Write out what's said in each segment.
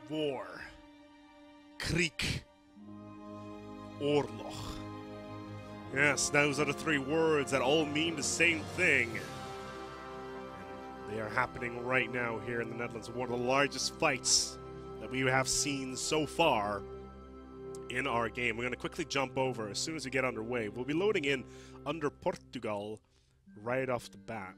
War. Krieg. Oorlog. Yes, those are the three words that all mean the same thing. They are happening right now here in the Netherlands. One of the largest fights that we have seen so far in our game. We're going to quickly jump over as soon as we get underway. We'll be loading in under Portugal right off the bat.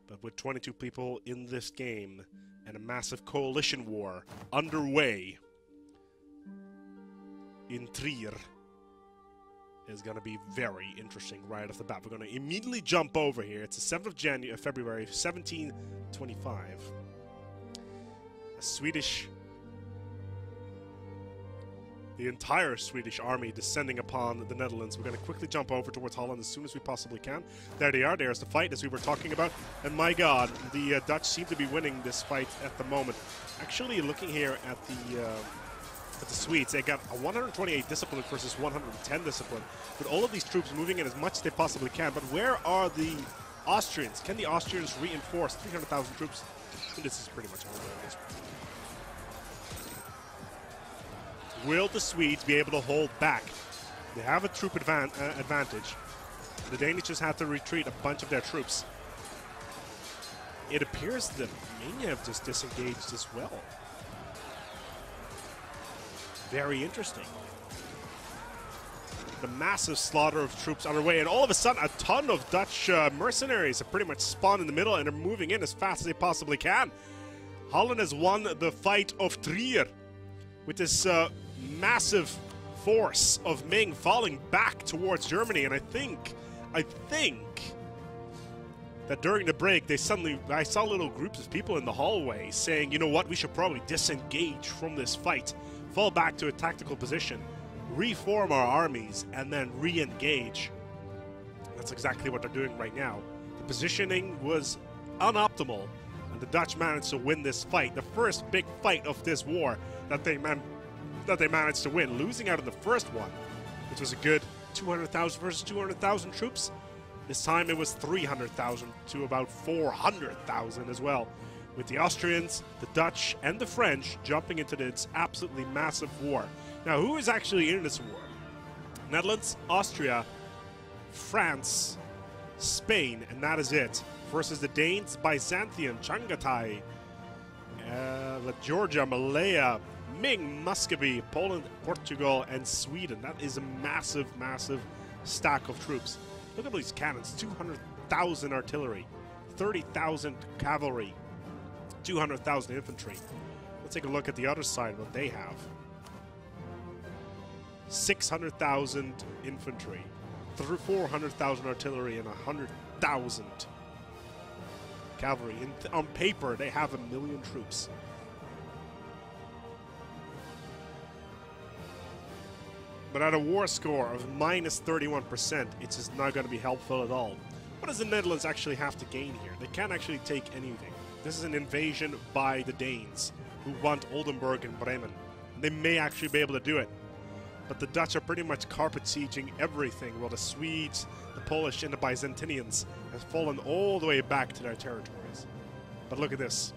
But with 22 people in this game and a massive coalition war underway in Trier is going to be very interesting right off the bat. We're going to immediately jump over here. It's the 7th of February, 1725. The entire Swedish army descending upon the Netherlands. We're going to quickly jump over towards Holland as soon as we possibly can. There they are. There's the fight as we were talking about. And my god, the Dutch seem to be winning this fight at the moment. Actually, looking here at the Swedes, they got a 128 discipline versus 110 discipline. With all of these troops moving in as much as they possibly can. But where are the Austrians? Can the Austrians reinforce 300,000 troops? This is pretty much all it is. Will the Swedes be able to hold back? They have a troop advantage. The Danish just have to retreat a bunch of their troops. It appears that may have just disengaged as well. Very interesting. The massive slaughter of troops underway, and all of a sudden a ton of Dutch mercenaries have pretty much spawned in the middle and are moving in as fast as they possibly can. Holland has won the fight of Trier with this massive force of Ming falling back towards Germany, and I think that during the break I saw little groups of people in the hallway saying, you know what, we should probably disengage from this fight, fall back to a tactical position, reform our armies, and then re-engage. That's exactly what they're doing right now. The positioning was unoptimal, and the Dutch managed to win this fight, the first big fight of this war that they managed to win, losing out in the first one, which was a good 200,000 versus 200,000 troops. This time it was 300,000 to about 400,000 as well, with the Austrians, the Dutch, and the French jumping into this absolutely massive war. Now, who is actually in this war? Netherlands, Austria, France, Spain, and that is it, versus the Danes, Byzantium, Chagatai, Georgia, Malaya, Ming, Muscovy, Poland, Portugal, and Sweden. That is a massive, massive stack of troops. Look at these cannons. 200,000 artillery, 30,000 cavalry, 200,000 infantry. Let's take a look at the other side, what they have. 600,000 infantry, 400,000 artillery, and 100,000 cavalry. On paper, they have 1 million troops. But at a war score of minus 31%, it's just not going to be helpful at all. What does the Netherlands actually have to gain here? They can't actually take anything. This is an invasion by the Danes, who want Oldenburg and Bremen. They may actually be able to do it. But the Dutch are pretty much carpet sieging everything, while the Swedes, the Polish, and the Byzantinians have fallen all the way back to their territories. But look at this.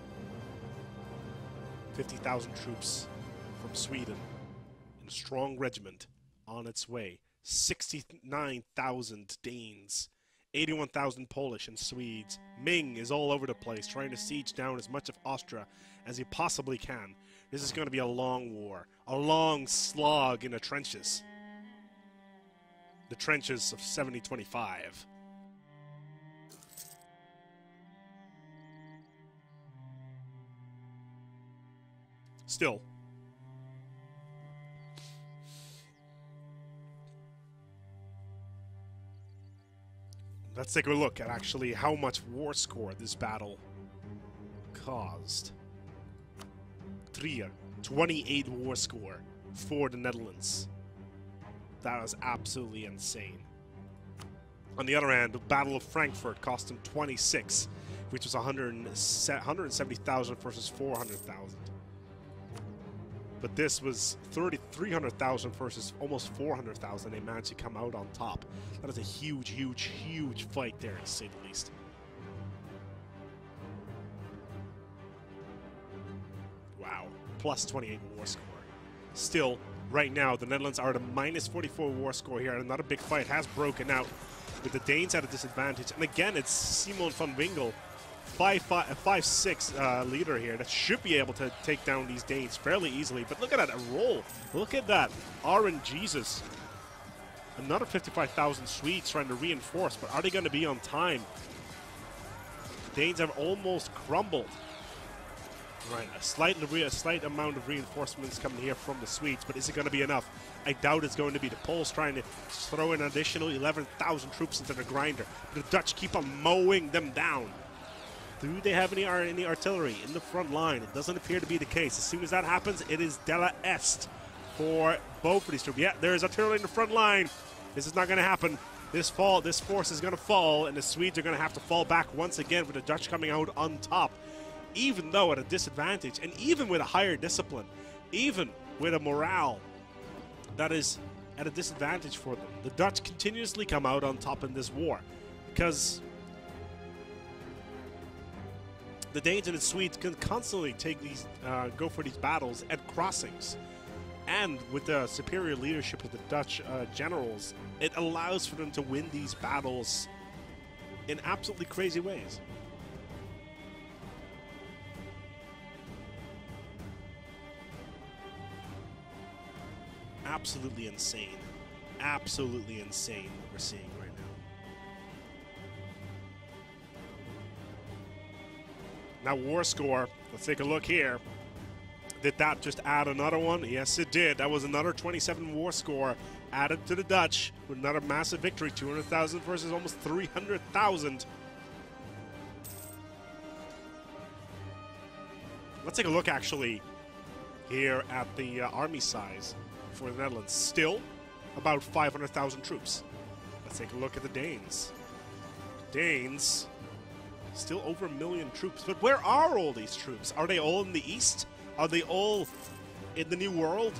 50,000 troops from Sweden in a strong regiment on its way. 69,000 Danes, 81,000 Polish and Swedes. Ming is all over the place, trying to siege down as much of Austria as he possibly can. This is going to be a long war, a long slog in the trenches. The trenches of 7025. Still, let's take a look at actually how much war score this battle caused. Trier, 28 war score for the Netherlands. That was absolutely insane. On the other hand, the Battle of Frankfurt cost them 26, which was 170,000 versus 400,000. But this was 300,000 versus almost 400,000. They managed to come out on top. That is a huge, huge, huge fight there, to say the least. Wow. plus 28 war score. Still, right now, the Netherlands are at a minus 44 war score here, and another big fight has broken out with the Danes at a disadvantage. And again, it's Simon van Winkel, 5'6" leader here that should be able to take down these Danes fairly easily. But look at that roll. Look at that. RNGesus. Another 55,000 Swedes trying to reinforce, but are they going to be on time? The Danes have almost crumbled. Right, a slight amount of reinforcements coming here from the Swedes, but is it going to be enough? I doubt it's going to be. The Poles trying to throw an additional 11,000 troops into the grinder. The Dutch keep on mowing them down. Do they have any artillery in the front line? It doesn't appear to be the case. As soon as that happens, it is Della Est for both of these troops. Yeah, there's artillery in the front line. This is not going to happen. This force is going to fall, and the Swedes are going to have to fall back once again with the Dutch coming out on top. Even though at a disadvantage, and even with a higher discipline, even with a morale that is at a disadvantage for them, the Dutch continuously come out on top in this war because the Danes and the Swedes can constantly take these, go for these battles at crossings. And with the superior leadership of the Dutch generals, it allows for them to win these battles in absolutely crazy ways. Absolutely insane. Absolutely insane what we're seeing right now. Now, war score. Let's take a look here. Did that just add another one? Yes, it did. That was another 27 war score added to the Dutch with another massive victory. 200,000 versus almost 300,000. Let's take a look, actually, here at the army size for the Netherlands. Still about 500,000 troops. Let's take a look at the Danes. Danes, still over 1 million troops. But where are all these troops? Are they all in the east? Are they all in the New World?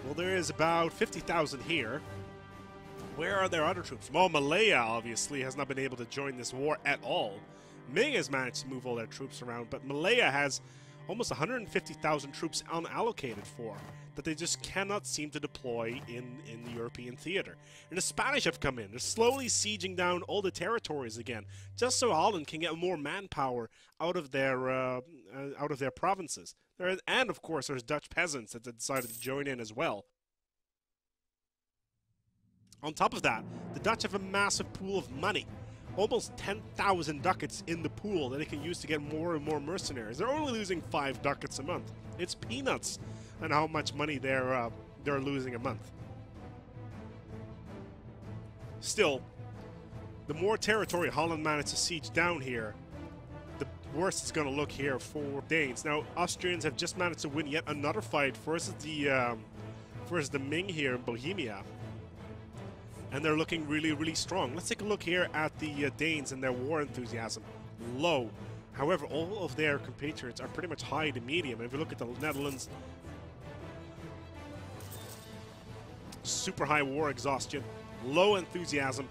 Well, there is about 50,000 here. Where are their other troops? Well, Malaya, obviously, has not been able to join this war at all. Ming has managed to move all their troops around, but Malaya has almost 150,000 troops unallocated for that they just cannot seem to deploy in the European theater. And the Spanish have come in. They're slowly sieging down all the territories again, just so Holland can get more manpower out of their provinces. And of course, there's Dutch peasants that decided to join in as well. On top of that, the Dutch have a massive pool of money. Almost 10,000 ducats in the pool that they can use to get more and more mercenaries. They're only losing 5 ducats a month. It's peanuts on how much money they're losing a month. Still, the more territory Holland managed to siege down here, the worse it's going to look here for Danes. Now, Austrians have just managed to win yet another fight versus the Ming here in Bohemia. And they're looking really, really strong. Let's take a look here at the Danes and their war enthusiasm. Low. However, all of their compatriots are pretty much high to medium. If you look at the Netherlands, super high war exhaustion, low enthusiasm.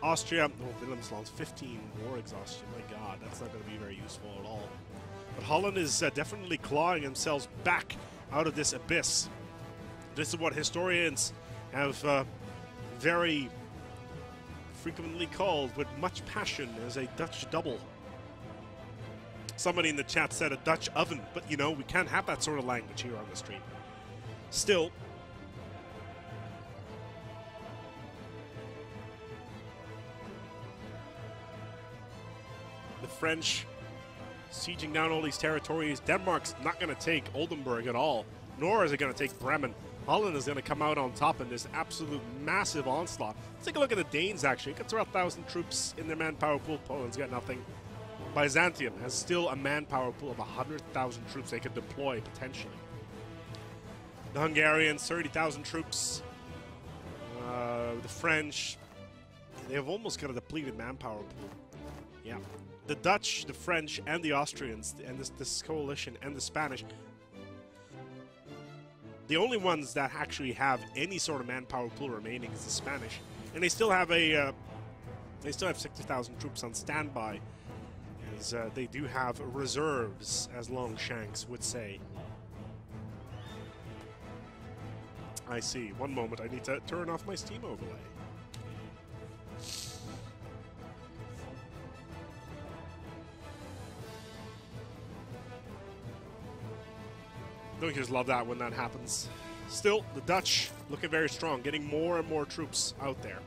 Austria, oh, Willemsland's 15 war exhaustion. My God, that's not going to be very useful at all. But Holland is definitely clawing themselves back out of this abyss. This is what historians have very frequently called with much passion as a Dutch double. Somebody in the chat said a Dutch oven, but you know, we can't have that sort of language here on the stream. Still, the French sieging down all these territories. Denmark's not going to take Oldenburg at all, nor is it going to take Bremen. Holland is going to come out on top in this absolute massive onslaught. Let's take a look at the Danes, actually. Got around 1,000 troops in their manpower pool. Poland's got nothing. Byzantium has still a manpower pool of 100,000 troops they could deploy, potentially. The Hungarians, 30,000 troops. The French, they have almost got a depleted manpower pool. Yeah. The Dutch, the French, and the Austrians, and this coalition, and the Spanish, the only ones that actually have any sort of manpower pool remaining is the Spanish, and they still have 60,000 troops on standby, as they do have reserves, as Longshanks would say. I see. One moment, I need to turn off my Steam overlay. Don't you just love that when that happens? Still, the Dutch looking very strong, getting more and more troops out there.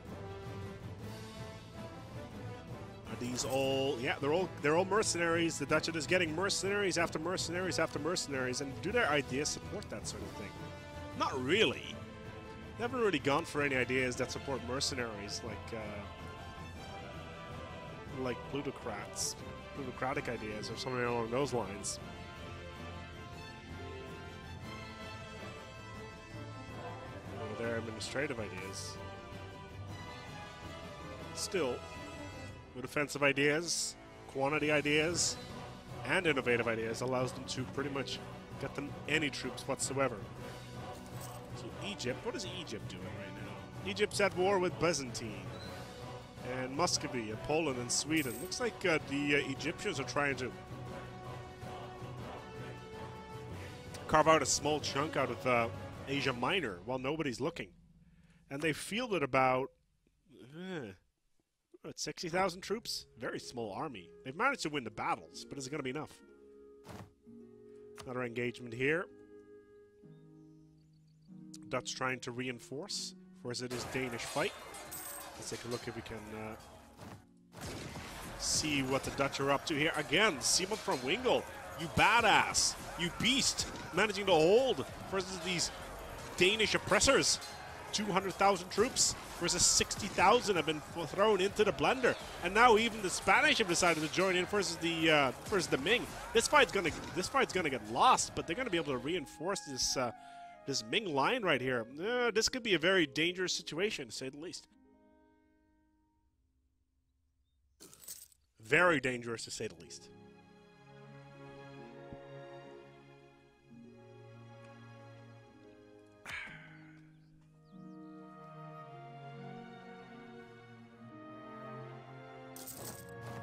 Are these all? Yeah, they're all mercenaries. The Dutch are just getting mercenaries after mercenaries after mercenaries, and do their ideas support that sort of thing? Not really. They haven't really gone for any ideas that support mercenaries, like plutocratic ideas or something along those lines. Their administrative ideas. Still, with offensive ideas, quantity ideas, and innovative ideas allows them to pretty much get them any troops whatsoever. So Egypt, what is Egypt doing right now? Egypt's at war with Byzantine, and Muscovy, and Poland, and Sweden. Looks like the Egyptians are trying to carve out a small chunk out of Asia Minor while nobody's looking. And they fielded about 60,000 troops. Very small army. They've managed to win the battles, but is it going to be enough? Another engagement here. Dutch trying to reinforce. First it is Danish fight. Let's take a look if we can see what the Dutch are up to here. Again, Simon from Wingle. You badass. You beast. Managing to hold versus these Danish oppressors. 200,000 troops versus 60,000 have been thrown into the blender, and now even the Spanish have decided to join in versus the Ming. This fight's gonna get lost, but they're gonna be able to reinforce this Ming line right here. This could be a very dangerous situation, to say the least. Very dangerous, to say the least.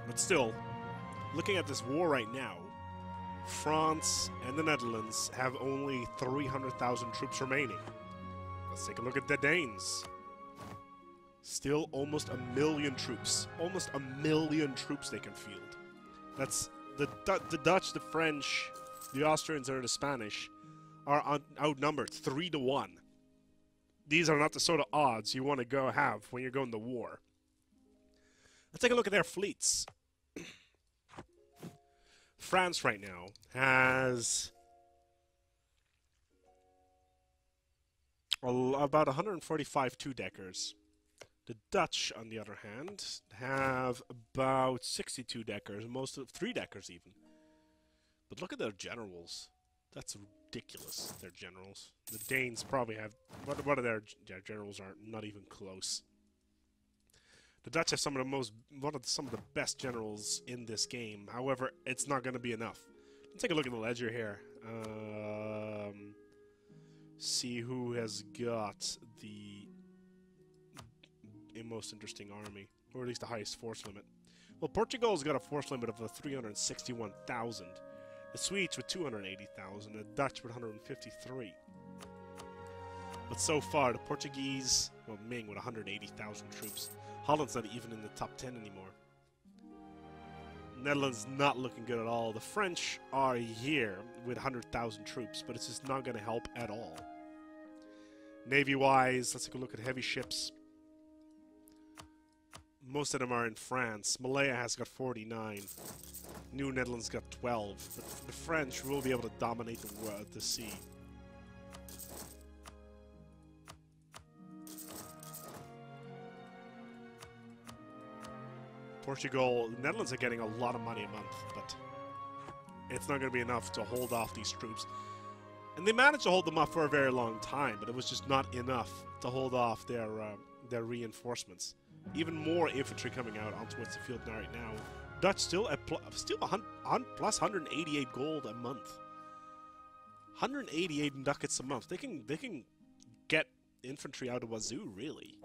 But still, looking at this war right now, France and the Netherlands have only 300,000 troops remaining. Let's take a look at the Danes. Still almost 1 million troops. Almost 1 million troops they can field. That's the Dutch, the French, the Austrians, and the Spanish are outnumbered 3-1. These are not the sort of odds you want to have when you're going to war. Let's take a look at their fleets. France right now has about 145 two-deckers. The Dutch, on the other hand, have about 60 deckers, most of three-deckers even. But look at their generals. That's ridiculous, their generals. The Danes probably have... What are their generals are not even close. The Dutch have some of the best generals in this game. However, it's not going to be enough. Let's take a look at the ledger here. See who has got the most interesting army, or at least the highest force limit. Well, Portugal's got a force limit of 361,000. The Swedes with 280,000. The Dutch with 153. But so far, the Portuguese, well, Ming with 180,000 troops. Holland's not even in the top 10 anymore. Netherlands not looking good at all. The French are here with 100,000 troops, but it's just not going to help at all. Navy-wise, let's take a look at heavy ships. Most of them are in France. Malaya has got 49. New Netherlands got 12. But the French will be able to dominate the sea. Portugal, the Netherlands are getting a lot of money a month, but it's not going to be enough to hold off these troops. And they managed to hold them off for a very long time, but it was just not enough to hold off their reinforcements. Even more infantry coming out onto the field right now. Dutch still plus 188 gold a month. 188 ducats a month. They can get infantry out of wazoo, really.